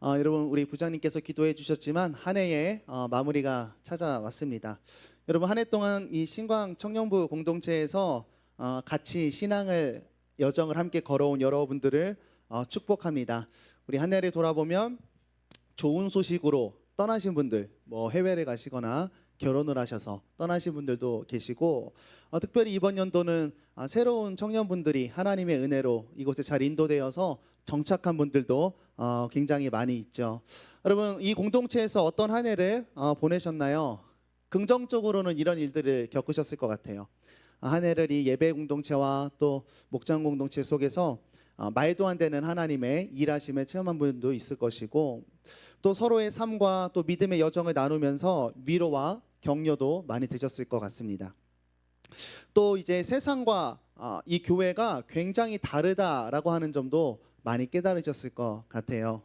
여러분 우리 부장님께서 기도해 주셨지만 한 해의 마무리가 찾아왔습니다. 여러분 한 해 동안 이 신광 청년부 공동체에서 같이 신앙을 여정을 함께 걸어온 여러분들을 축복합니다. 우리 한 해를 돌아보면 좋은 소식으로 떠나신 분들, 뭐 해외를 가시거나 결혼을 하셔서 떠나신 분들도 계시고, 특별히 이번 연도는 새로운 청년분들이 하나님의 은혜로 이곳에 잘 인도되어서 정착한 분들도 굉장히 많이 있죠. 여러분 이 공동체에서 어떤 한 해를 보내셨나요? 긍정적으로는 이런 일들을 겪으셨을 것 같아요. 한 해를 이 예배 공동체와 또 목장 공동체 속에서 말도 안 되는 하나님의 일하심을 체험한 분도 있을 것이고, 또 서로의 삶과 또 믿음의 여정을 나누면서 위로와 격려도 많이 되셨을 것 같습니다. 또 이제 세상과 이 교회가 굉장히 다르다라고 하는 점도 많이 깨달으셨을 것 같아요.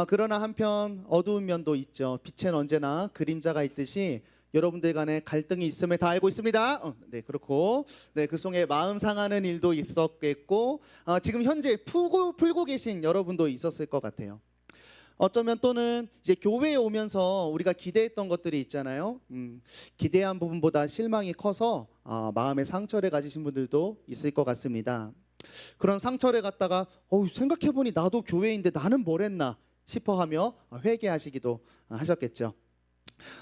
그러나 한편 어두운 면도 있죠. 빛엔 언제나 그림자가 있듯이 여러분들 간에 갈등이 있음을 다 알고 있습니다. 네, 그렇고, 네, 그 속에 마음 상하는 일도 있었겠고, 지금 현재 풀고 계신 여러분도 있었을 것 같아요. 어쩌면 또는 이제 교회에 오면서 우리가 기대했던 것들이 있잖아요. 기대한 부분보다 실망이 커서 마음의 상처를 가지신 분들도 있을 것 같습니다. 그런 상처를 갖다가 생각해보니 나도 교회인데 나는 뭘 했나 싶어하며 회개하시기도 하셨겠죠.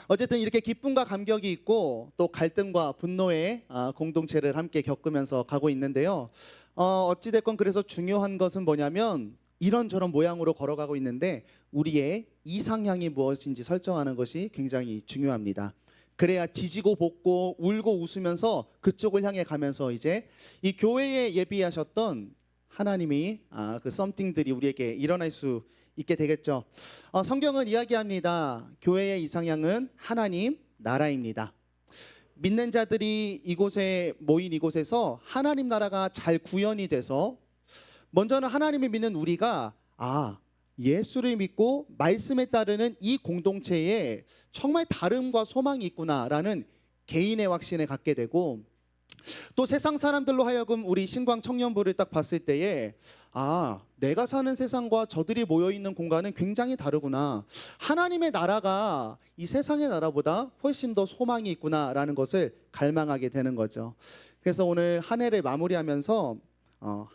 어쨌든 이렇게 기쁨과 감격이 있고 또 갈등과 분노의 공동체를 함께 겪으면서 가고 있는데요. 어찌됐건 그래서 중요한 것은 뭐냐면 이런저런 모양으로 걸어가고 있는데 우리의 이상향이 무엇인지 설정하는 것이 굉장히 중요합니다. 그래야 지지고 볶고 울고 웃으면서 그쪽을 향해 가면서 이제 이 교회에 예비하셨던 하나님이 그 썸띵들이 우리에게 일어날 수 있게 되겠죠. 성경은 이야기합니다. 교회의 이상향은 하나님 나라입니다. 믿는 자들이 이곳에 모인 이곳에서 하나님 나라가 잘 구현이 돼서 먼저는 하나님을 믿는 우리가 예수를 믿고 말씀에 따르는 이 공동체에 정말 다름과 소망이 있구나라는 개인의 확신을 갖게 되고, 또 세상 사람들로 하여금 우리 신광 청년부를 딱 봤을 때에 내가 사는 세상과 저들이 모여있는 공간은 굉장히 다르구나, 하나님의 나라가 이 세상의 나라보다 훨씬 더 소망이 있구나라는 것을 갈망하게 되는 거죠. 그래서 오늘 한 해를 마무리하면서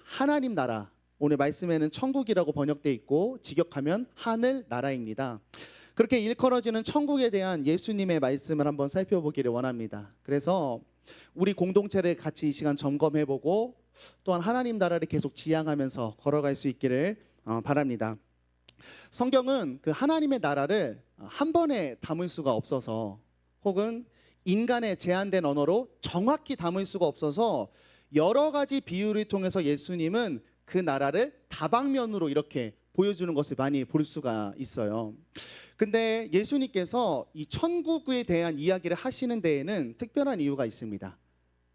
하나님 나라, 오늘 말씀에는 천국이라고 번역되어 있고 직역하면 하늘 나라입니다. 그렇게 일컬어지는 천국에 대한 예수님의 말씀을 한번 살펴보기를 원합니다. 그래서 우리 공동체를 같이 이 시간 점검해보고 또한 하나님 나라를 계속 지향하면서 걸어갈 수 있기를 바랍니다. 성경은 그 하나님의 나라를 한 번에 담을 수가 없어서, 혹은 인간의 제한된 언어로 정확히 담을 수가 없어서 여러 가지 비유를 통해서 예수님은 그 나라를 다방면으로 이렇게 보여주는 것을 많이 볼 수가 있어요. 근데 예수님께서 이 천국에 대한 이야기를 하시는 데에는 특별한 이유가 있습니다.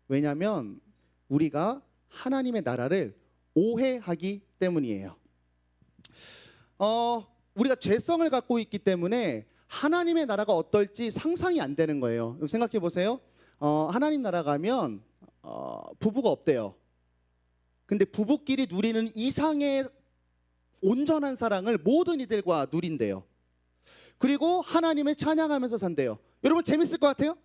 왜냐하면 우리가 하나님의 나라를 오해하기 때문이에요. 우리가 죄성을 갖고 있기 때문에 하나님의 나라가 어떨지 상상이 안 되는 거예요. 생각해 보세요. 하나님 나라 가면 부부가 없대요. 근데 부부끼리 누리는 이상의 온전한 사랑을 모든 이들과 누린대요. 그리고 하나님을 찬양하면서 산대요. 여러분 재밌을 것 같아요?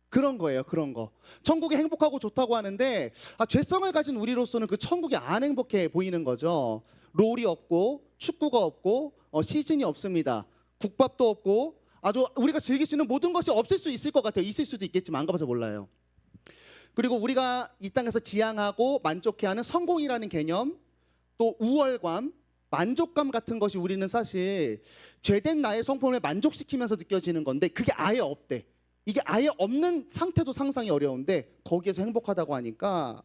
그런 거예요. 그런 거. 천국이 행복하고 좋다고 하는데 죄성을 가진 우리로서는 그 천국이 안 행복해 보이는 거죠. 롤이 없고 축구가 없고 시즌이 없습니다. 국밥도 없고 아주 우리가 즐길 수 있는 모든 것이 없을 수 있을 것 같아요. 있을 수도 있겠지만 안 가봐서 몰라요. 그리고 우리가 이 땅에서 지향하고 만족해하는 성공이라는 개념, 또 우월감, 만족감 같은 것이 우리는 사실 죄된 나의 성품을 만족시키면서 느껴지는 건데 그게 아예 없대. 이게 아예 없는 상태도 상상이 어려운데 거기에서 행복하다고 하니까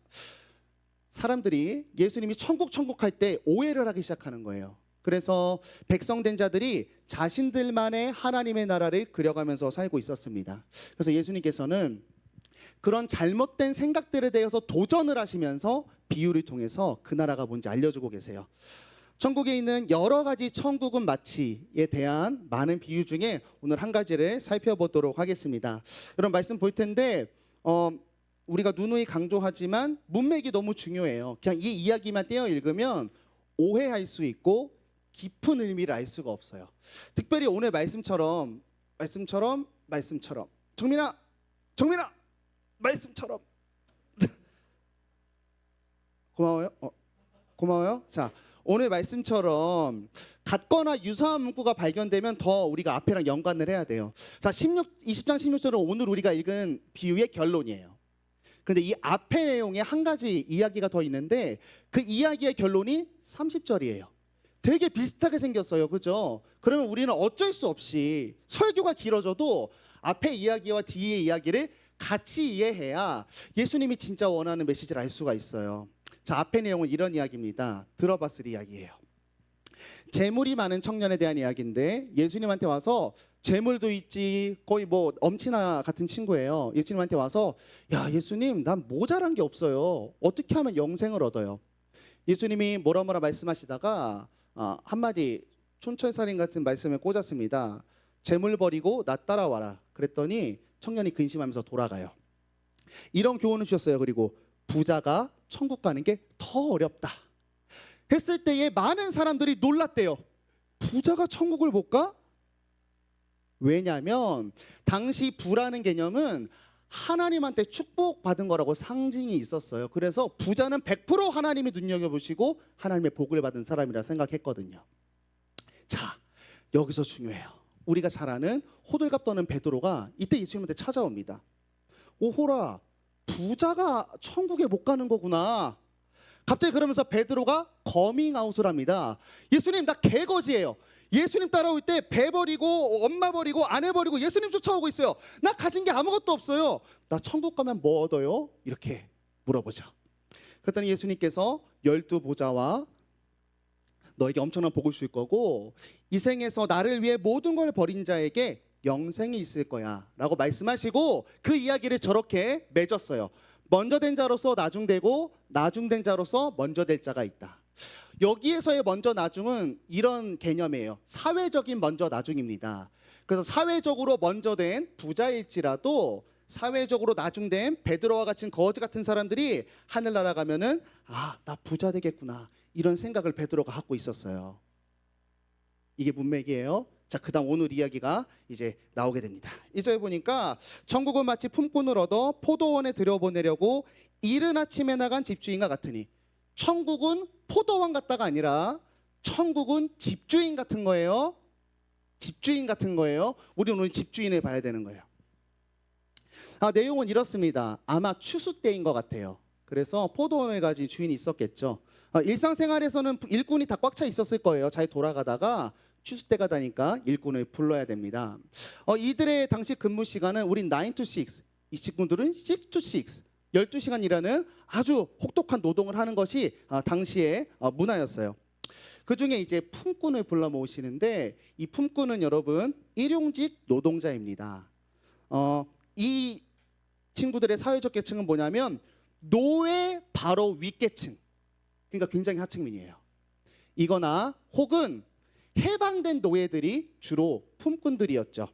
사람들이 예수님이 천국 할 때 오해를 하기 시작하는 거예요. 그래서 백성된 자들이 자신들만의 하나님의 나라를 그려가면서 살고 있었습니다. 그래서 예수님께서는 그런 잘못된 생각들에 대해서 도전을 하시면서 비유를 통해서 그 나라가 뭔지 알려주고 계세요. 천국에 있는 여러 가지 천국은 마치에 대한 많은 비유 중에 오늘 한 가지를 살펴보도록 하겠습니다. 여러분 말씀 볼 텐데 우리가 누누이 강조하지만 문맥이 너무 중요해요. 그냥 이 이야기만 떼어 읽으면 오해할 수 있고 깊은 의미를 알 수가 없어요. 특별히 오늘 말씀처럼 정민아 말씀처럼 고마워요. 고마워요. 자, 오늘 말씀처럼 같거나 유사한 문구가 발견되면 더 우리가 앞에랑 연관을 해야 돼요. 자, 20장 16절은 오늘 우리가 읽은 비유의 결론이에요. 그런데 이 앞의 내용에 한 가지 이야기가 더 있는데 그 이야기의 결론이 30절이에요. 되게 비슷하게 생겼어요. 그죠? 그러면 우리는 어쩔 수 없이 설교가 길어져도 앞의 이야기와 뒤의 이야기를 같이 이해해야 예수님이 진짜 원하는 메시지를 알 수가 있어요. 자, 앞의 내용은 이런 이야기입니다. 들어봤을 이야기예요. 재물이 많은 청년에 대한 이야기인데 예수님한테 와서 재물도 있지 거의 뭐 엄친아 같은 친구예요. 예수님한테 와서 야 예수님 난 모자란 게 없어요. 어떻게 하면 영생을 얻어요? 예수님이 뭐라 말씀하시다가 한마디 촌철살인 같은 말씀을 꽂았습니다. 재물 버리고 나 따라와라. 그랬더니 청년이 근심하면서 돌아가요. 이런 교훈을 주셨어요. 그리고 부자가 천국 가는 게 더 어렵다 했을 때에 많은 사람들이 놀랐대요. 부자가 천국을 못 가? 왜냐하면 당시 부라는 개념은 하나님한테 축복받은 거라고 상징이 있었어요. 그래서 부자는 100% 하나님이 눈여겨보시고 하나님의 복을 받은 사람이라 생각했거든요. 자, 여기서 중요해요. 우리가 잘 아는 호들갑 떠는 베드로가 이때 예수님한테 찾아옵니다. 오호라, 부자가 천국에 못 가는 거구나. 갑자기 그러면서 베드로가 커밍아웃을 합니다. 예수님 나 개거지예요. 예수님 따라올 때 배 버리고 엄마 버리고 아내 버리고 예수님 쫓아오고 있어요. 나 가진 게 아무것도 없어요. 나 천국 가면 뭐 얻어요? 이렇게 물어보죠. 그랬더니 예수님께서 12보좌와 너에게 엄청난 복을 줄 거고 이 생에서 나를 위해 모든 걸 버린 자에게 영생이 있을 거야 라고 말씀하시고 그 이야기를 저렇게 맺었어요. 먼저 된 자로서 나중되고 나중된 자로서 먼저 될 자가 있다. 여기에서의 먼저 나중은 이런 개념이에요. 사회적인 먼저 나중입니다. 그래서 사회적으로 먼저 된 부자일지라도 사회적으로 나중된 베드로와 같은 거지 같은 사람들이 하늘나라 가면은 나 부자 되겠구나 이런 생각을 베드로가 갖고 있었어요. 이게 문맥이에요. 자, 그다음 오늘 이야기가 이제 나오게 됩니다. 1절 보니까 천국은 마치 품꾼을 얻어 포도원에 들여보내려고 이른 아침에 나간 집주인과 같으니 천국은 포도원 같다가 아니라 천국은 집주인 같은 거예요. 집주인 같은 거예요. 우리는 오늘 집주인을 봐야 되는 거예요. 내용은 이렇습니다. 아마 추수 때인 것 같아요. 그래서 포도원을 가진 주인이 있었겠죠. 일상생활에서는 일꾼이 다 꽉 차 있었을 거예요. 잘 돌아가다가 추수 때가 되니까 일꾼을 불러야 됩니다. 이들의 당시 근무 시간은 우린 9 to 6, 이 직군들은 6 to 6, 12시간 일하는 아주 혹독한 노동을 하는 것이 당시의 문화였어요. 그중에 이제 품꾼을 불러 모으시는데 이 품꾼은 여러분 일용직 노동자입니다. 이 친구들의 사회적 계층은 뭐냐면 노예 바로 윗계층, 그러니까 굉장히 하층민이에요. 이거나 혹은 해방된 노예들이 주로 품꾼들이었죠.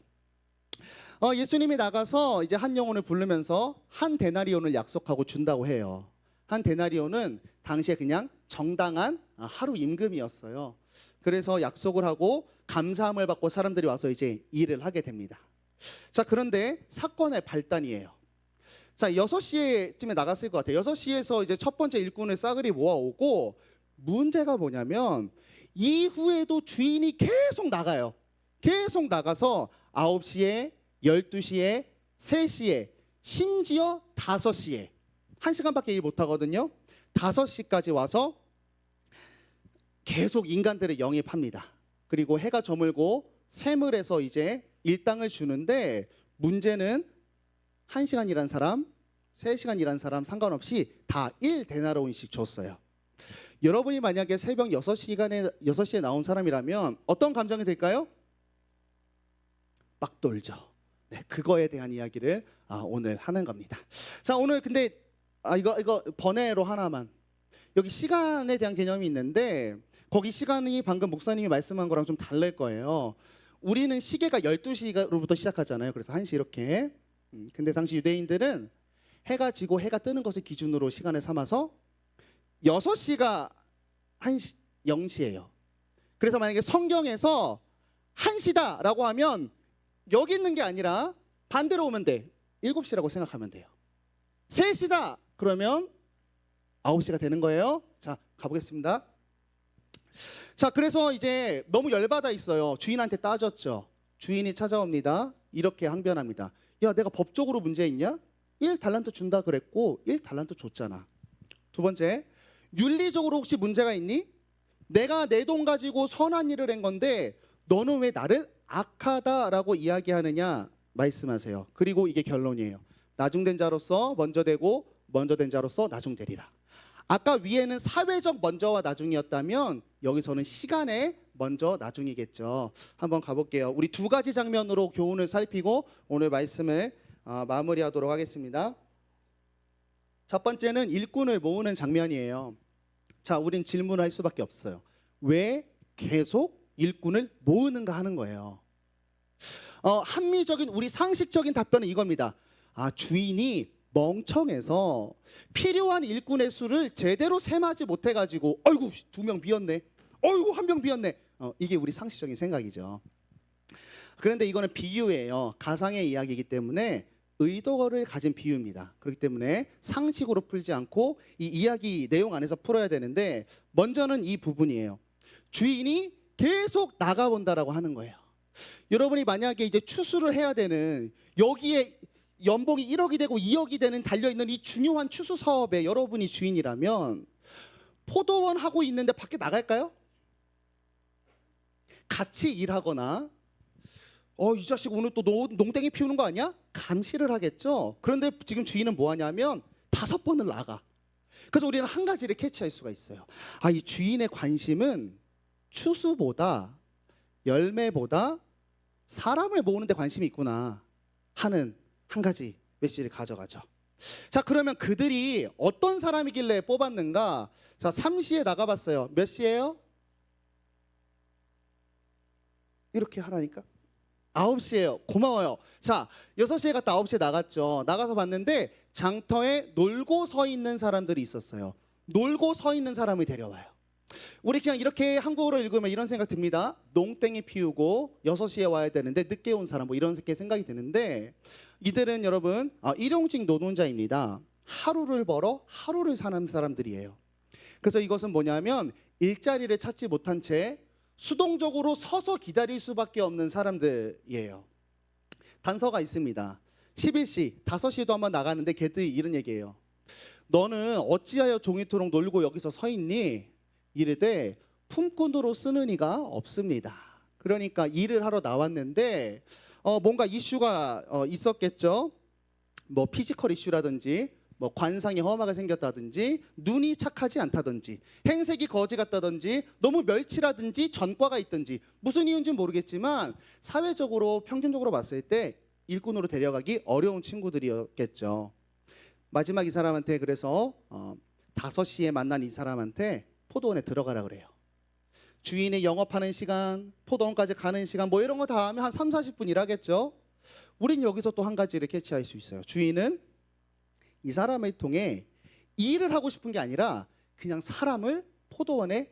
예수님이 나가서 이제 한 영혼을 부르면서 한 데나리온을 약속하고 준다고 해요. 한 데나리온은 당시에 그냥 정당한 하루 임금이었어요. 그래서 약속을 하고 감사함을 받고 사람들이 와서 이제 일을 하게 됩니다. 자, 그런데 사건의 발단이에요. 자, 6시쯤에 나갔을 것 같아요. 6시에서 이제 첫 번째 일꾼을 싸그리 모아오고 문제가 뭐냐면 이후에도 주인이 계속 나가요. 계속 나가서 9시에 12시에 3시에 심지어 5시에 1시간밖에 일 못하거든요. 5시까지 와서 계속 인간들을 영입합니다. 그리고 해가 저물고 샘을해서 이제 일당을 주는데 문제는 1시간 일한 사람, 3시간 일한 사람 상관없이 다 1데나리온씩 줬어요. 여러분이 만약에 새벽 6시에 나온 사람이라면 어떤 감정이 들까요? 막 돌죠. 네, 그거에 대한 이야기를 오늘 하는 겁니다. 자, 오늘 근데 이거 번외로 하나만. 여기 시간에 대한 개념이 있는데 거기 시간이 방금 목사님이 말씀한 거랑 좀 다를 거예요. 우리는 시계가 12시로부터 시작하잖아요. 그래서 1시 이렇게. 근데 당시 유대인들은 해가 지고 해가 뜨는 것을 기준으로 시간을 삼아서 6시가 1시, 0시예요. 그래서 만약에 성경에서 1시다라고 하면 여기 있는 게 아니라 반대로 오면 돼. 7시라고 생각하면 돼요. 3시다 그러면 9시가 되는 거예요. 자, 가보겠습니다. 자, 그래서 이제 너무 열받아 있어요. 주인한테 따졌죠. 주인이 찾아옵니다. 이렇게 항변합니다. 야, 내가 법적으로 문제 있냐? 1달란트 준다 그랬고 1달란트 줬잖아. 두 번째, 윤리적으로 혹시 문제가 있니? 내가 내 돈 가지고 선한 일을 한 건데 너는 왜 나를 악하다라고 이야기하느냐 말씀하세요. 그리고 이게 결론이에요. 나중된 자로서 먼저 되고 먼저 된 자로서 나중되리라. 아까 위에는 사회적 먼저와 나중이었다면 여기서는 시간의 먼저 나중이겠죠. 한번 가볼게요. 우리 두 가지 장면으로 교훈을 살피고 오늘 말씀을 마무리하도록 하겠습니다. 첫 번째는 일꾼을 모으는 장면이에요. 자, 우린 질문을 할 수밖에 없어요. 왜 계속 일꾼을 모으는가 하는 거예요. 합리적인 우리 상식적인 답변은 이겁니다. 주인이 멍청해서 필요한 일꾼의 수를 제대로 셈하지 못해가지고 어이구 2명 비었네, 어이구 1명 비었네. 이게 우리 상식적인 생각이죠. 그런데 이거는 비유예요. 가상의 이야기이기 때문에 의도를 가진 비유입니다. 그렇기 때문에 상식으로 풀지 않고 이 이야기 내용 안에서 풀어야 되는데 먼저는 이 부분이에요. 주인이 계속 나가본다라고 하는 거예요. 여러분이 만약에 이제 추수를 해야 되는 여기에 연봉이 1억이 되고 2억이 되는 달려있는 이 중요한 추수 사업에 여러분이 주인이라면 포도원 하고 있는데 밖에 나갈까요? 같이 일하거나 이 자식 오늘 또 농땡이 피우는 거 아니야? 감시를 하겠죠. 그런데 지금 주인은 뭐 하냐면 5번을 나가. 그래서 우리는 한 가지를 캐치할 수가 있어요. 이 주인의 관심은 추수보다 열매보다 사람을 모으는 데 관심이 있구나 하는 한 가지 메시지를 가져가죠. 자, 그러면 그들이 어떤 사람이길래 뽑았는가? 자, 3시에 나가봤어요. 몇 시예요? 이렇게 하라니까? 9시예요. 고마워요. 자, 6시에 갔다 9시에 나갔죠. 나가서 봤는데 장터에 놀고 서 있는 사람들이 있었어요. 놀고 서 있는 사람을 데려와요. 우리 그냥 이렇게 한국어로 읽으면 이런 생각 듭니다. 농땡이 피우고 6시에 와야 되는데 늦게 온 사람, 뭐 이런 생각이 드는데 이들은 여러분 일용직 노동자입니다. 하루를 벌어 하루를 사는 사람들이에요. 그래서 이것은 뭐냐면 일자리를 찾지 못한 채 수동적으로 서서 기다릴 수밖에 없는 사람들이에요. 단서가 있습니다. 11시, 5시도 한번 나가는데 걔들이 이런 얘기해요. 너는 어찌하여 종이토록 놀고 여기서 서 있니? 이르되 품꾼으로 쓰는 이가 없습니다. 그러니까 일을 하러 나왔는데 뭔가 이슈가 있었겠죠. 뭐 피지컬 이슈라든지 뭐 관상이 험하게 생겼다든지 눈이 착하지 않다든지 행색이 거지 같다든지 너무 멸치라든지 전과가 있든지 무슨 이유인지는 모르겠지만 사회적으로 평균적으로 봤을 때 일꾼으로 데려가기 어려운 친구들이었겠죠. 마지막 이 사람한테 그래서 5시에 만난 이 사람한테 포도원에 들어가라 그래요. 주인이 영업하는 시간, 포도원까지 가는 시간 뭐 이런 거 다 하면 한 30-40분 일하겠죠. 우린 여기서 또 한 가지를 캐치할 수 있어요. 주인은 이 사람을 통해 일을 하고 싶은 게 아니라 그냥 사람을 포도원에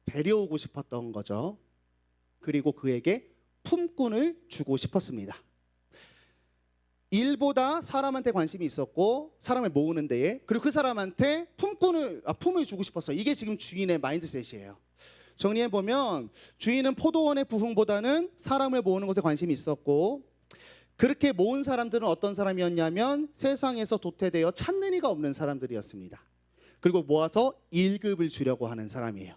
데려오고 싶었던 거죠. 그리고 그에게 품꾼을 주고 싶었습니다. 일보다 사람한테 관심이 있었고 사람을 모으는 데에, 그리고 그 사람한테 품을 주고 싶었어요. 이게 지금 주인의 마인드셋이에요. 정리해보면 주인은 포도원의 부흥보다는 사람을 모으는 것에 관심이 있었고, 그렇게 모은 사람들은 어떤 사람이었냐면 세상에서 도태되어 찾는 이가 없는 사람들이었습니다. 그리고 모아서 1급을 주려고 하는 사람이에요.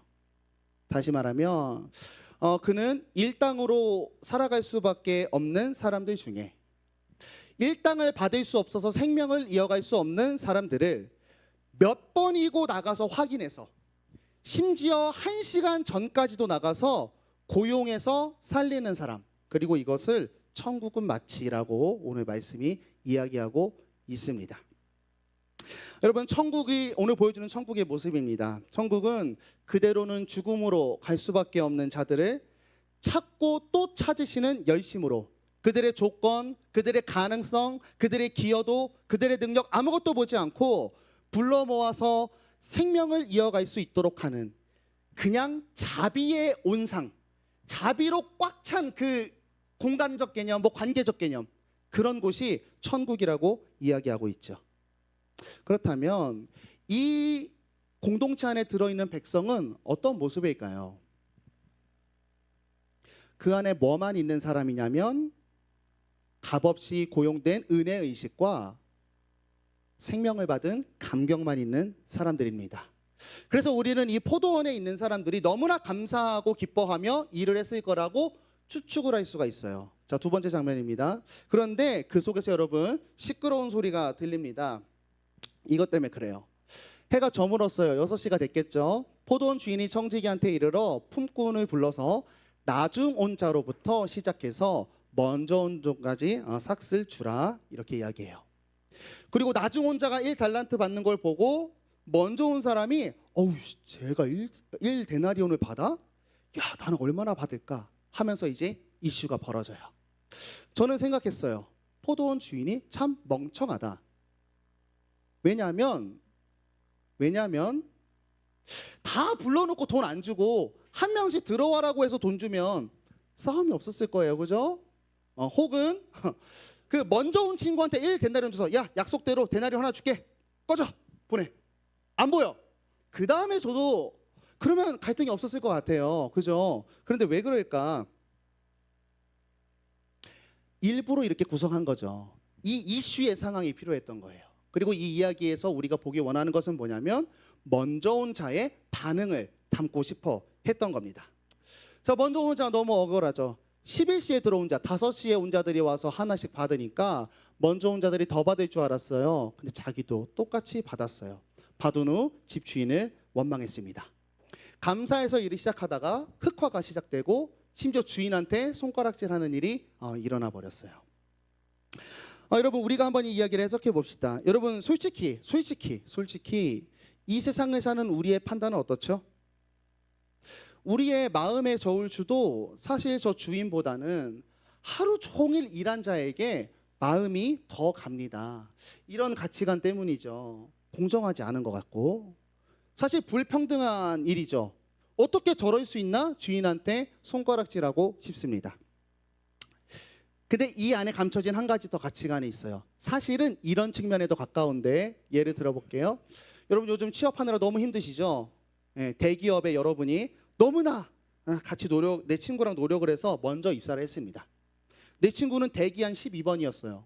다시 말하면 그는 일당으로 살아갈 수밖에 없는 사람들 중에 일당을 받을 수 없어서 생명을 이어갈 수 없는 사람들을 몇 번이고 나가서 확인해서 심지어 1시간 전까지도 나가서 고용해서 살리는 사람, 그리고 이것을 천국은 마치라고 오늘 말씀이 이야기하고 있습니다. 여러분, 천국이 오늘 보여주는 천국의 모습입니다. 천국은 그대로는 죽음으로 갈 수밖에 없는 자들을 찾고 또 찾으시는 열심으로, 그들의 조건, 그들의 가능성, 그들의 기여도, 그들의 능력 아무것도 보지 않고 불러 모아서 생명을 이어갈 수 있도록 하는 그냥 자비의 온상, 자비로 꽉 찬 그 공간적 개념, 뭐 관계적 개념, 그런 곳이 천국이라고 이야기하고 있죠. 그렇다면 이 공동체 안에 들어있는 백성은 어떤 모습일까요? 그 안에 뭐만 있는 사람이냐면 값없이 고용된 은혜의식과 생명을 받은 감격만 있는 사람들입니다. 그래서 우리는 이 포도원에 있는 사람들이 너무나 감사하고 기뻐하며 일을 했을 거라고 추측을 할 수가 있어요. 자, 두 번째 장면입니다. 그런데 그 속에서 여러분 시끄러운 소리가 들립니다. 이것 때문에 그래요. 해가 저물었어요. 6시가 됐겠죠. 포도원 주인이 청지기한테 이르러 품꾼을 불러서 나중 온 자로부터 시작해서 먼저 온 자까지 삭슬 주라, 이렇게 이야기해요. 그리고 나중 온 자가 1달란트 받는 걸 보고 먼저 온 사람이 어우, 제가 1 데나리온을 받아? 야, 나는 얼마나 받을까? 하면서 이제 이슈가 벌어져요. 저는 생각했어요. 포도원 주인이 참 멍청하다. 왜냐하면 다 불러놓고 돈 안 주고 한 명씩 들어와라고 해서 돈 주면 싸움이 없었을 거예요. 그죠? 혹은 그 먼저 온 친구한테 1 데나리온 줘서 야, 약속대로 데나리온 하나 줄게. 꺼져. 보내. 안 보여. 그 다음에 줘도 그러면 갈등이 없었을 것 같아요. 그죠? 그런데 왜 그럴까? 일부러 이렇게 구성한 거죠. 이 이슈의 상황이 필요했던 거예요. 그리고 이 이야기에서 우리가 보기 원하는 것은 뭐냐면 먼저 온 자의 반응을 담고 싶어 했던 겁니다. 자, 먼저 온 자 너무 억울하죠. 11시에 들어온 자, 5시에 온 자들이 와서 하나씩 받으니까 먼저 온 자들이 더 받을 줄 알았어요. 근데 자기도 똑같이 받았어요. 받은 후 집주인을 원망했습니다. 감사해서 일을 시작하다가 흑화가 시작되고 심지어 주인한테 손가락질하는 일이 일어나 버렸어요. 여러분, 우리가 한번 이 이야기를 해석해 봅시다. 여러분, 솔직히 이 세상에 사는 우리의 판단은 어떻죠? 우리의 마음의 저울추도 사실 저 주인보다는 하루 종일 일한 자에게 마음이 더 갑니다. 이런 가치관 때문이죠. 공정하지 않은 것 같고 사실 불평등한 일이죠. 어떻게 저럴 수 있나? 주인한테 손가락질하고 싶습니다. 근데 이 안에 감춰진 한 가지 더 가치관이 있어요. 사실은 이런 측면에도 가까운데 예를 들어볼게요. 여러분, 요즘 취업하느라 너무 힘드시죠? 대기업에 여러분이 너무나 같이 내 친구랑 노력을 해서 먼저 입사를 했습니다. 내 친구는 대기한 12번이었어요.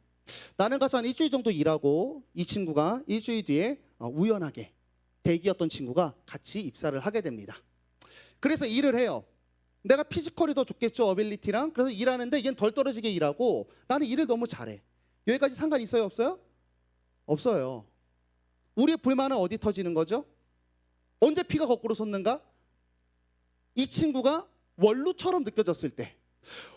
나는 가서 한 일주일 정도 일하고 이 친구가 일주일 뒤에 우연하게 대기였던 친구가 같이 입사를 하게 됩니다. 그래서 일을 해요. 내가 피지컬이 더 좋겠죠, 어빌리티랑. 그래서 일하는데 얘는 덜 떨어지게 일하고 나는 일을 너무 잘해. 여기까지 상관 있어요, 없어요? 없어요. 우리의 불만은 어디 터지는 거죠? 언제 피가 거꾸로 솟는가? 이 친구가 원루처럼 느껴졌을 때.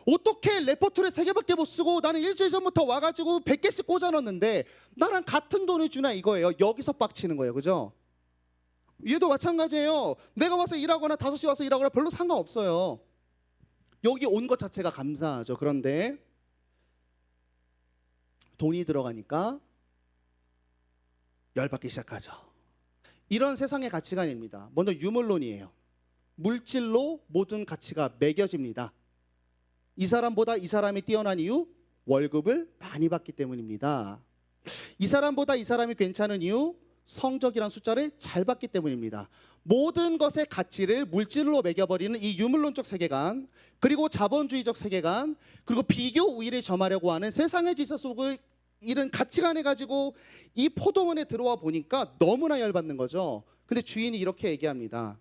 어떻게 레퍼토리를 3개밖에 못 쓰고 나는 일주일 전부터 와가지고 100개씩 꽂아놨는데 나랑 같은 돈을 주나, 이거예요. 여기서 빡치는 거예요. 그죠? 얘도 마찬가지예요. 내가 와서 일하거나 5시 와서 일하거나 별로 상관없어요. 여기 온 것 자체가 감사하죠. 그런데 돈이 들어가니까 열받기 시작하죠. 이런 세상의 가치관입니다. 먼저 유물론이에요. 물질로 모든 가치가 매겨집니다. 이 사람보다 이 사람이 뛰어난 이유, 월급을 많이 받기 때문입니다. 이 사람보다 이 사람이 괜찮은 이유, 성적이란 숫자를 잘 받기 때문입니다. 모든 것의 가치를 물질로 매겨버리는 이 유물론적 세계관, 그리고 자본주의적 세계관, 그리고 비교 우위를 점하려고 하는 세상의 질서 속을 이런 가치관을 가지고 이 포도원에 들어와 보니까 너무나 열받는 거죠. 근데 주인이 이렇게 얘기합니다.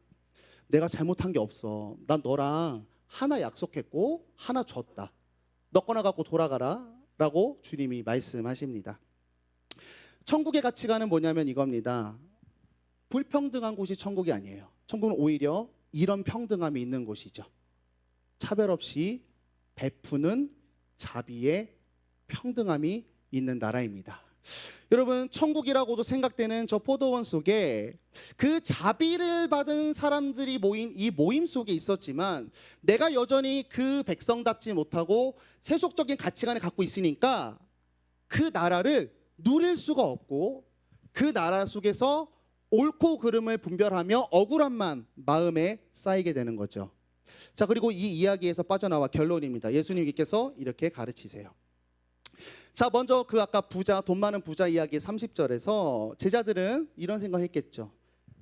내가 잘못한 게 없어. 난 너랑 하나 약속했고 하나 줬다. 너 거나 갖고 돌아가라 라고 주님이 말씀하십니다. 천국의 가치관은 뭐냐면 이겁니다. 불평등한 곳이 천국이 아니에요. 천국은 오히려 이런 평등함이 있는 곳이죠. 차별 없이 베푸는 자비의 평등함이 있는 나라입니다. 여러분, 천국이라고도 생각되는 저 포도원 속에 그 자비를 받은 사람들이 모인 이 모임 속에 있었지만 내가 여전히 그 백성답지 못하고 세속적인 가치관을 갖고 있으니까 그 나라를 누릴 수가 없고 그 나라 속에서 옳고 그름을 분별하며 억울함만 마음에 쌓이게 되는 거죠. 자, 그리고 이 이야기에서 빠져나와 결론입니다. 예수님께서 이렇게 가르치세요. 자, 먼저 그 아까 부자, 돈 많은 부자 이야기 30절에서 제자들은 이런 생각했겠죠.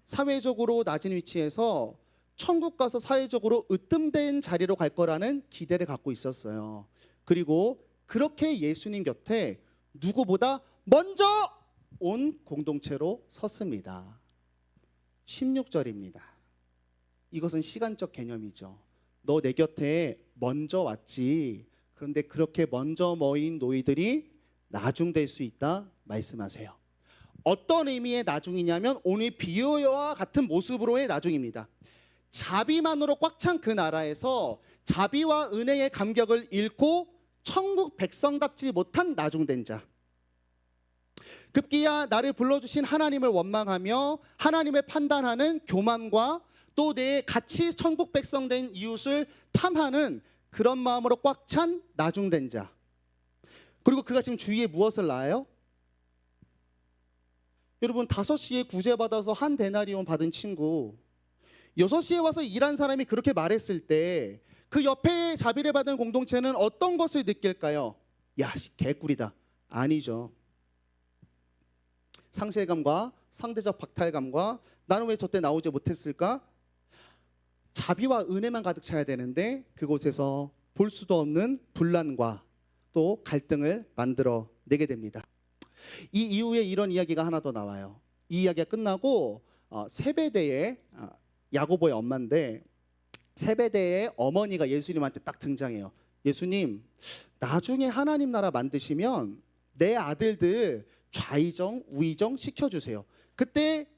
사회적으로 낮은 위치에서 천국 가서 사회적으로 으뜸된 자리로 갈 거라는 기대를 갖고 있었어요. 그리고 그렇게 예수님 곁에 누구보다 먼저 온 공동체로 섰습니다. 16절입니다. 이것은 시간적 개념이죠. 너 내 곁에 먼저 왔지. 그런데 그렇게 먼저 모인 너희들이 나중될 수 있다 말씀하세요. 어떤 의미의 나중이냐면 오늘 비유와 같은 모습으로의 나중입니다. 자비만으로 꽉 찬 그 나라에서 자비와 은혜의 감격을 잃고 천국 백성답지 못한 나중된 자. 급기야 나를 불러주신 하나님을 원망하며 하나님을 판단하는 교만과 또 내 같이 천국 백성 된 이웃을 탐하는 그런 마음으로 꽉 찬 나중된 자. 그리고 그가 지금 주위에 무엇을 낳아요? 여러분 5시에 구제받아서 한 데나리온 받은 친구, 6시에 와서 일한 사람이 그렇게 말했을 때 그 옆에 자비를 받은 공동체는 어떤 것을 느낄까요? 야, 개꿀이다. 아니죠. 상실감과 상대적 박탈감과 나는 왜 저때 나오지 못했을까? 자비와 은혜만 가득 차야 되는데 그곳에서 볼 수도 없는 분란과 또 갈등을 만들어 내게 됩니다. 이 이후에 이런 이야기가 하나 더 나와요. 이 이야기가 끝나고 세베대의 야고보의 엄마인데 세베대의 어머니가 예수님한테 딱 등장해요. 예수님, 나중에 하나님 나라 만드시면 내 아들들 좌의정 우의정 시켜주세요. 그때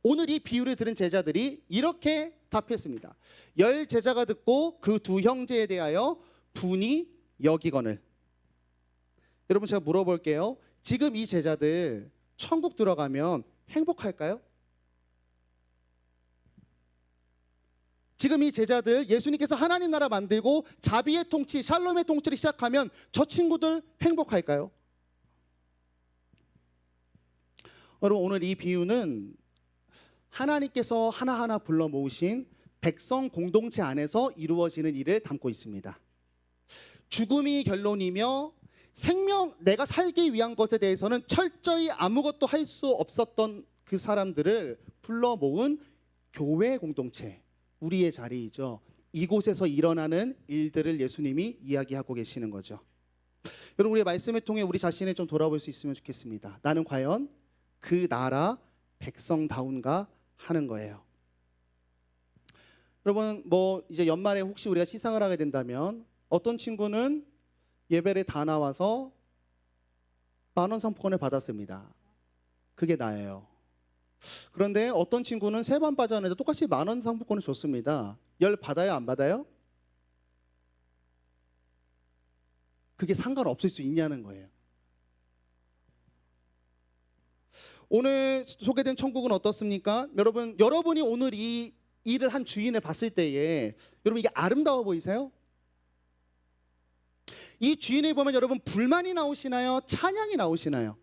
오늘 이 비유를 들은 제자들이 이렇게 답했습니다. 10 제자가 듣고 그 두 형제에 대하여 분이 여기거늘. 여러분 제가 물어볼게요. 지금 이 제자들 천국 들어가면 행복할까요? 지금 이 제자들 예수님께서 하나님 나라 만들고 자비의 통치, 샬롬의 통치를 시작하면 저 친구들 행복할까요? 여러분 오늘 이 비유는 하나님께서 하나하나 불러 모으신 백성 공동체 안에서 이루어지는 일을 담고 있습니다. 죽음이 결론이며 생명, 내가 살기 위한 것에 대해서는 철저히 아무것도 할 수 없었던 그 사람들을 불러 모은 교회 공동체, 우리의 자리이죠. 이곳에서 일어나는 일들을 예수님이 이야기하고 계시는 거죠. 여러분 우리의 말씀을 통해 우리 자신을 좀 돌아볼 수 있으면 좋겠습니다. 나는 과연 그 나라 백성다운가 하는 거예요. 여러분 뭐 이제 연말에 혹시 우리가 시상을 하게 된다면 어떤 친구는 예배를 다 나와서 10,000원 상품권을 받았습니다. 그게 나예요. 그런데 어떤 친구는 3번 빠졌는데 똑같이 10,000원 상품권을 줬습니다. 열 받아요 안 받아요? 그게 상관없을 수 있냐는 거예요. 오늘 소개된 천국은 어떻습니까? 여러분이 오늘 이 일을 한 주인을 봤을 때에 여러분 이게 아름다워 보이세요? 이 주인을 보면 여러분 불만이 나오시나요? 찬양이 나오시나요?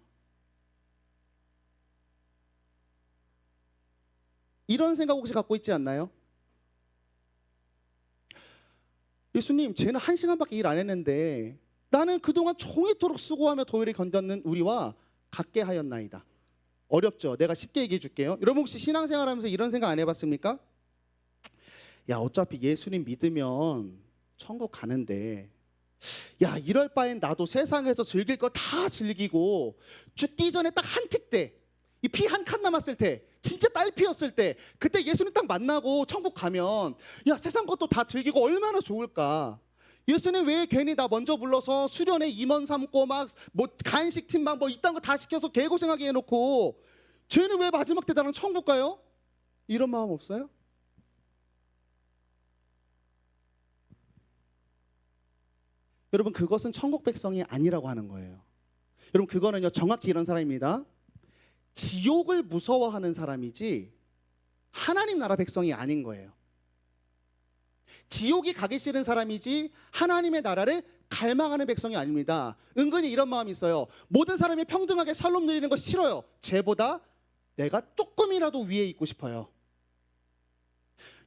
이런 생각 혹시 갖고 있지 않나요? 예수님, 쟤는 1시간밖에 일 안 했는데 나는 그동안 종이토록 수고하며 더위를 견뎠는 우리와 같게 하였나이다. 어렵죠? 내가 쉽게 얘기해 줄게요. 여러분 혹시 신앙생활하면서 이런 생각 안 해봤습니까? 야, 어차피 예수님 믿으면 천국 가는데 야, 이럴 바엔 나도 세상에서 즐길 거 다 즐기고 죽기 전에 딱 한 틱 때, 이 피 한 칸 남았을 때, 진짜 딸 피었을 때 그때 예수님 딱 만나고 천국 가면 야, 세상 것도 다 즐기고 얼마나 좋을까. 예수님 왜 괜히 나 먼저 불러서 수련회 임원 삼고 막 뭐 간식팀 막 뭐 이딴 거 다 시켜서 개고생하게 해놓고 쟤는 왜 마지막 때 나랑 천국 가요? 이런 마음 없어요? 여러분 그것은 천국 백성이 아니라고 하는 거예요. 여러분 그거는요 정확히 이런 사람입니다. 지옥을 무서워하는 사람이지 하나님 나라 백성이 아닌 거예요. 지옥이 가기 싫은 사람이지 하나님의 나라를 갈망하는 백성이 아닙니다. 은근히 이런 마음이 있어요. 모든 사람이 평등하게 샬롬 누리는 거 싫어요. 쟤보다 내가 조금이라도 위에 있고 싶어요.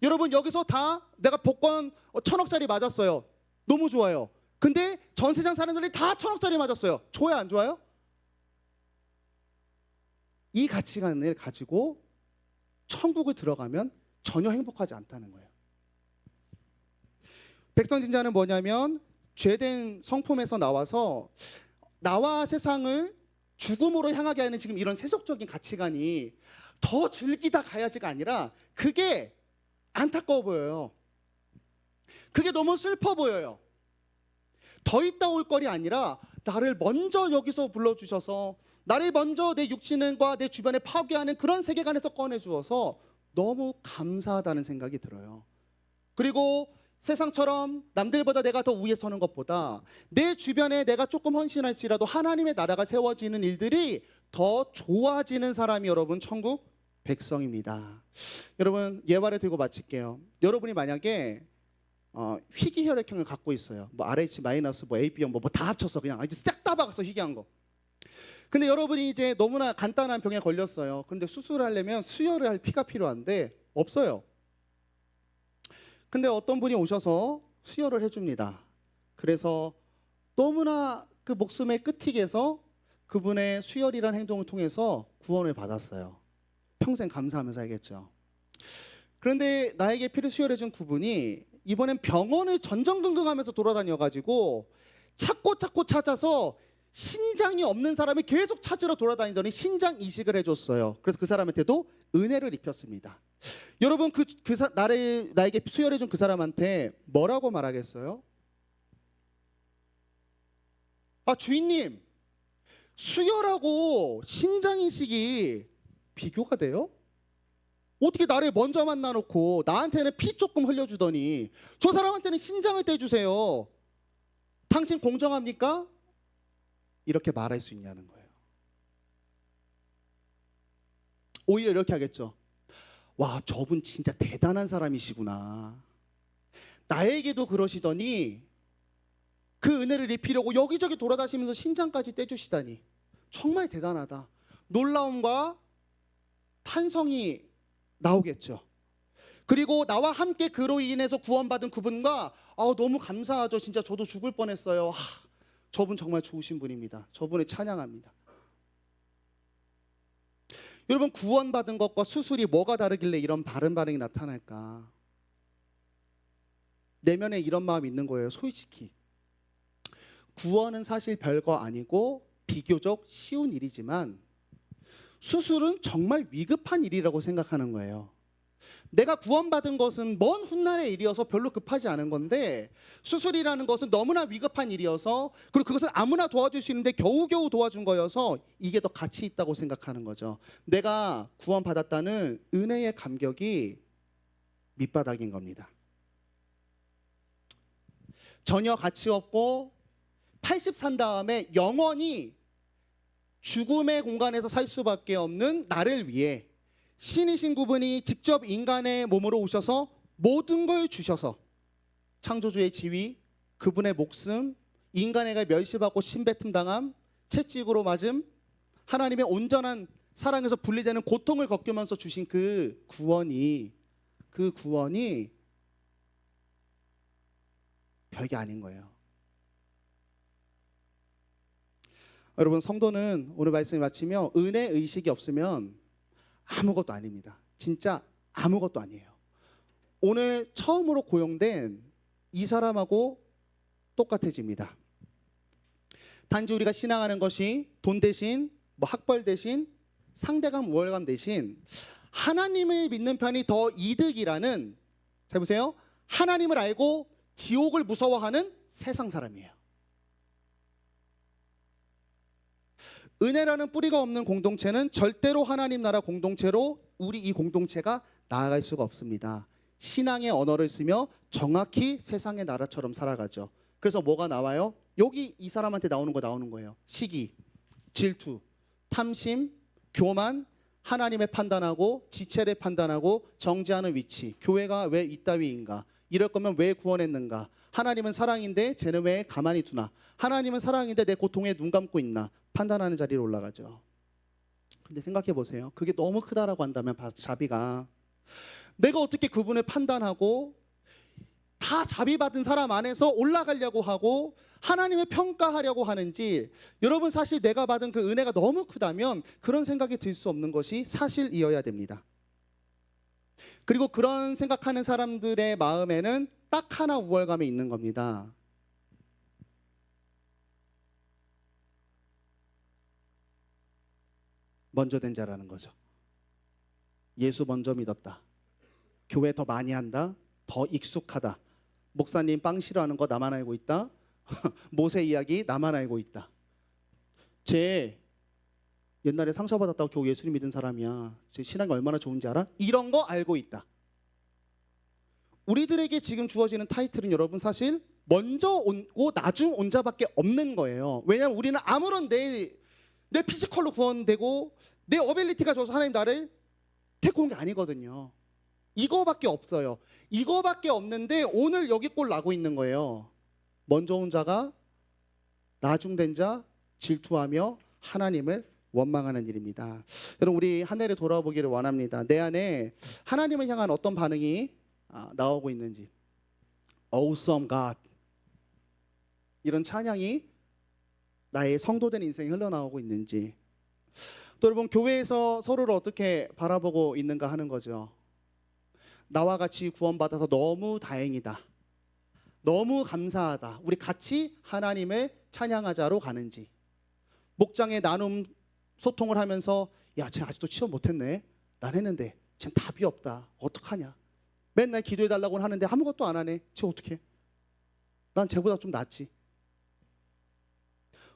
여러분 여기서 다 내가 복권 1,000억짜리 맞았어요. 너무 좋아요. 근데 전 세상 사람들이 다 1,000억짜리 맞았어요. 좋아요, 안 좋아요? 이 가치관을 가지고 천국을 들어가면 전혀 행복하지 않다는 거예요. 백성진자는 뭐냐면 죄된 성품에서 나와서 나와 세상을 죽음으로 향하게 하는 지금 이런 세속적인 가치관이 더 즐기다 가야지가 아니라 그게 안타까워 보여요. 그게 너무 슬퍼 보여요. 더 있다 올 거리 아니라 나를 먼저 여기서 불러주셔서 나를 먼저 내 육신과 내 주변에 파괴하는 그런 세계관에서 꺼내주어서 너무 감사하다는 생각이 들어요. 그리고 세상처럼 남들보다 내가 더 위에 서는 것보다 내 주변에 내가 조금 헌신할지라도 하나님의 나라가 세워지는 일들이 더 좋아지는 사람이 여러분 천국 백성입니다. 여러분 예화를 들고 마칠게요. 여러분이 만약에 희귀혈액형을 갖고 있어요. 뭐 RH 마이너스, 뭐 AB형 뭐 다 합쳐서 그냥 아주 싹 다 박아서 희귀한 거. 근데 여러분이 이제 너무나 간단한 병에 걸렸어요. 근데 수술하려면 수혈을 할 피가 필요한데 없어요. 근데 어떤 분이 오셔서 수혈을 해줍니다. 그래서 너무나 그 목숨의 끝이에서 그분의 수혈이라는 행동을 통해서 구원을 받았어요. 평생 감사하면서 살겠죠. 그런데 나에게 피를 수혈해준 그분이 이번엔 병원을 전전긍긍하면서 돌아다녀가지고 찾고 찾아서 신장이 없는 사람을 계속 찾으러 돌아다니더니 신장 이식을 해줬어요. 그래서 그 사람한테도 은혜를 입혔습니다. 여러분 나에게 수혈해준 그 사람한테 뭐라고 말하겠어요? 아 주인님, 수혈하고 신장 이식이 비교가 돼요? 어떻게 나를 먼저 만나놓고 나한테는 피 조금 흘려주더니 저 사람한테는 신장을 떼주세요. 당신 공정합니까? 이렇게 말할 수 있냐는 거예요. 오히려 이렇게 하겠죠. 와, 저분 진짜 대단한 사람이시구나. 나에게도 그러시더니 그 은혜를 입히려고 여기저기 돌아다니면서 신장까지 떼주시다니 정말 대단하다. 놀라움과 탄성이 나오겠죠. 그리고 나와 함께 그로 인해서 구원받은 그분과 너무 감사하죠. 진짜 저도 죽을 뻔했어요. 저분 정말 좋으신 분입니다. 저분을 찬양합니다. 여러분 구원받은 것과 수술이 뭐가 다르길래 이런 바른 반응이 나타날까? 내면에 이런 마음이 있는 거예요. 솔직히 구원은 사실 별거 아니고 비교적 쉬운 일이지만 수술은 정말 위급한 일이라고 생각하는 거예요. 내가 구원받은 것은 먼 훗날의 일이어서 별로 급하지 않은 건데 수술이라는 것은 너무나 위급한 일이어서 그리고 그것은 아무나 도와줄 수 있는데 겨우겨우 도와준 거여서 이게 더 가치 있다고 생각하는 거죠. 내가 구원받았다는 은혜의 감격이 밑바닥인 겁니다. 전혀 가치 없고 80 산 다음에 영원히 죽음의 공간에서 살 수밖에 없는 나를 위해 신이신 그분이 직접 인간의 몸으로 오셔서 모든 걸 주셔서 창조주의 지위, 그분의 목숨, 인간에게 멸시받고 신뱉음 당함, 채찍으로 맞음, 하나님의 온전한 사랑에서 분리되는 고통을 겪으면서 주신 그 구원이 별게 아닌 거예요. 여러분 성도는 오늘 말씀을 마치며 은혜 의식이 없으면 아무것도 아닙니다. 진짜 아무것도 아니에요. 오늘 처음으로 고용된 이 사람하고 똑같아집니다. 단지 우리가 신앙하는 것이 돈 대신 뭐 학벌 대신 상대감 우월감 대신 하나님을 믿는 편이 더 이득이라는, 잘 보세요, 하나님을 알고 지옥을 무서워하는 세상 사람이에요. 은혜라는 뿌리가 없는 공동체는 절대로 하나님 나라 공동체로 우리 이 공동체가 나아갈 수가 없습니다. 신앙의 언어를 쓰며 정확히 세상의 나라처럼 살아가죠. 그래서 뭐가 나와요? 여기 이 사람한테 나오는 거예요. 시기, 질투, 탐심, 교만, 하나님의 판단하고 지체를 판단하고 정죄하는 위치. 교회가 왜 이따위인가? 이럴 거면 왜 구원했는가? 하나님은 사랑인데 쟤는 왜 가만히 두나? 하나님은 사랑인데 내 고통에 눈 감고 있나? 판단하는 자리로 올라가죠. 근데 생각해 보세요. 그게 너무 크다라고 한다면 자비가 내가 어떻게 그분을 판단하고 다 자비받은 사람 안에서 올라가려고 하고 하나님을 평가하려고 하는지, 여러분 사실 내가 받은 그 은혜가 너무 크다면 그런 생각이 들 수 없는 것이 사실이어야 됩니다. 그리고 그런 생각하는 사람들의 마음에는 딱 하나 우월감이 있는 겁니다. 먼저 된 자라는 거죠. 예수 먼저 믿었다. 교회 더 많이 한다. 더 익숙하다. 목사님 빵 싫어하는 거 나만 알고 있다. 모세 이야기 나만 알고 있다. 쟤 옛날에 상처받았다고 겨우 예수님 믿은 사람이야. 제 신앙이 얼마나 좋은지 알아? 이런 거 알고 있다. 우리들에게 지금 주어지는 타이틀은 여러분 사실 먼저 온고 나중 온 자밖에 없는 거예요. 왜냐하면 우리는 아무런 내 피지컬로 구원되고 내 어빌리티가 좋아서 하나님 나를 데리고 온 게 아니거든요. 이거밖에 없어요. 이거밖에 없는데 오늘 여기 꼴 나고 있는 거예요. 먼저 온 자가 나중된 자 질투하며 하나님을 원망하는 일입니다. 여러분 우리 한 해를 돌아보기를 원합니다. 내 안에 하나님을 향한 어떤 반응이 나오고 있는지, Awesome God 이런 찬양이 나의 성도된 인생에 흘러나오고 있는지, 또 여러분 교회에서 서로를 어떻게 바라보고 있는가 하는 거죠. 나와 같이 구원받아서 너무 다행이다, 너무 감사하다, 우리 같이 하나님을 찬양하자로 가는지, 목장의 나눔 소통을 하면서 야, 쟤 아직도 취업 못했네, 난 했는데 쟤 답이 없다, 어떡하냐, 맨날 기도해달라고 하는데 아무것도 안 하네, 쟤 어떡해, 난 쟤보다 좀 낫지.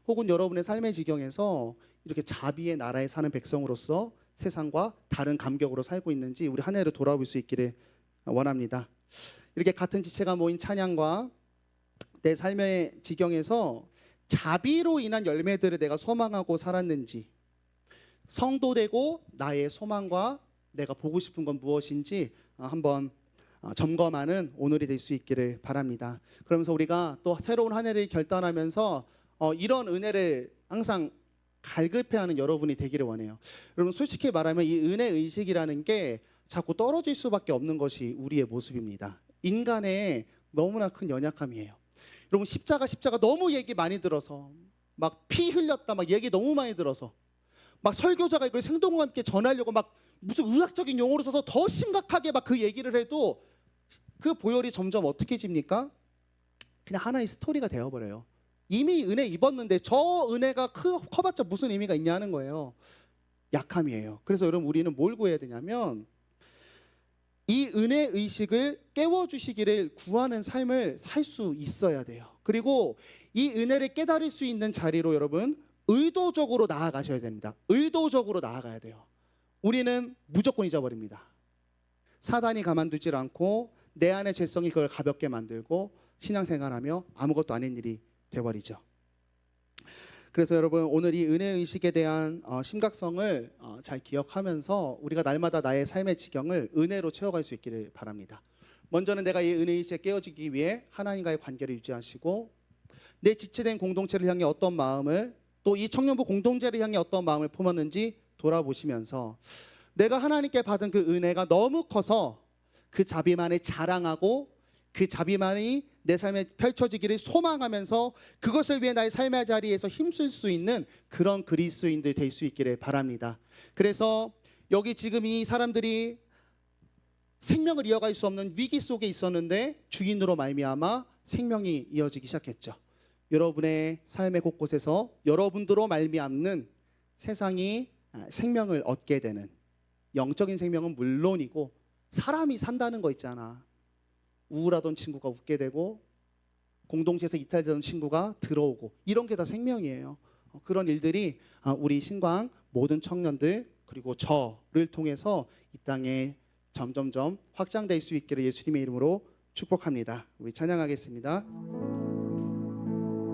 혹은 여러분의 삶의 지경에서 이렇게 자비의 나라에 사는 백성으로서 세상과 다른 감격으로 살고 있는지 우리 한 해를 돌아볼 수 있기를 원합니다. 이렇게 같은 지체가 모인 찬양과 내 삶의 지경에서 자비로 인한 열매들을 내가 소망하고 살았는지, 성도되고 나의 소망과 내가 보고 싶은 건 무엇인지 한번 점검하는 오늘이 될 수 있기를 바랍니다. 그러면서 우리가 또 새로운 한 해를 결단하면서 이런 은혜를 항상 갈급해하는 여러분이 되기를 원해요. 여러분 솔직히 말하면 이 은혜 의식이라는 게 자꾸 떨어질 수밖에 없는 것이 우리의 모습입니다. 인간의 너무나 큰 연약함이에요. 여러분 십자가 너무 얘기 많이 들어서 막 피 흘렸다 막 얘기 너무 많이 들어서 막 설교자가 이걸 생동과 함께 전하려고 막 무슨 의학적인 용어를 써서 더 심각하게 막 그 얘기를 해도 그 보혈이 점점 어떻게 집니까? 그냥 하나의 스토리가 되어버려요. 이미 은혜 입었는데 저 은혜가 커봤자 무슨 의미가 있냐는 거예요. 약함이에요. 그래서 여러분 우리는 뭘 구해야 되냐면 이 은혜 의식을 깨워주시기를 구하는 삶을 살 수 있어야 돼요. 그리고 이 은혜를 깨달을 수 있는 자리로 여러분 의도적으로 나아가셔야 됩니다. 의도적으로 나아가야 돼요. 우리는 무조건 잊어버립니다. 사단이 가만두질 않고 내 안의 죄성이 그걸 가볍게 만들고 신앙생활하며 아무것도 아닌 일이 돼버리죠. 그래서 여러분 오늘 이 은혜 의식에 대한 심각성을 잘 기억하면서 우리가 날마다 나의 삶의 지경을 은혜로 채워갈 수 있기를 바랍니다. 먼저는 내가 이 은혜 의식에 깨어지기 위해 하나님과의 관계를 유지하시고 내 지체된 공동체를 향해 어떤 마음을, 또 이 청년부 공동체를 향해 어떤 마음을 품었는지 돌아보시면서 내가 하나님께 받은 그 은혜가 너무 커서 그 자비만을 자랑하고 그 자비만이 내 삶에 펼쳐지기를 소망하면서 그것을 위해 나의 삶의 자리에서 힘쓸 수 있는 그런 그리스도인들 될 수 있기를 바랍니다. 그래서 여기 지금 이 사람들이 생명을 이어갈 수 없는 위기 속에 있었는데 주인으로 말미암아 생명이 이어지기 시작했죠. 여러분의 삶의 곳곳에서 여러분들로 말미암는 세상이 생명을 얻게 되는, 영적인 생명은 물론이고 사람이 산다는 거 있잖아. 우울하던 친구가 웃게 되고 공동체에서 이탈되던 친구가 들어오고 이런 게 다 생명이에요. 그런 일들이 우리 신광 모든 청년들 그리고 저를 통해서 이 땅에 점점점 확장될 수 있기를 예수님의 이름으로 축복합니다. 우리 찬양하겠습니다.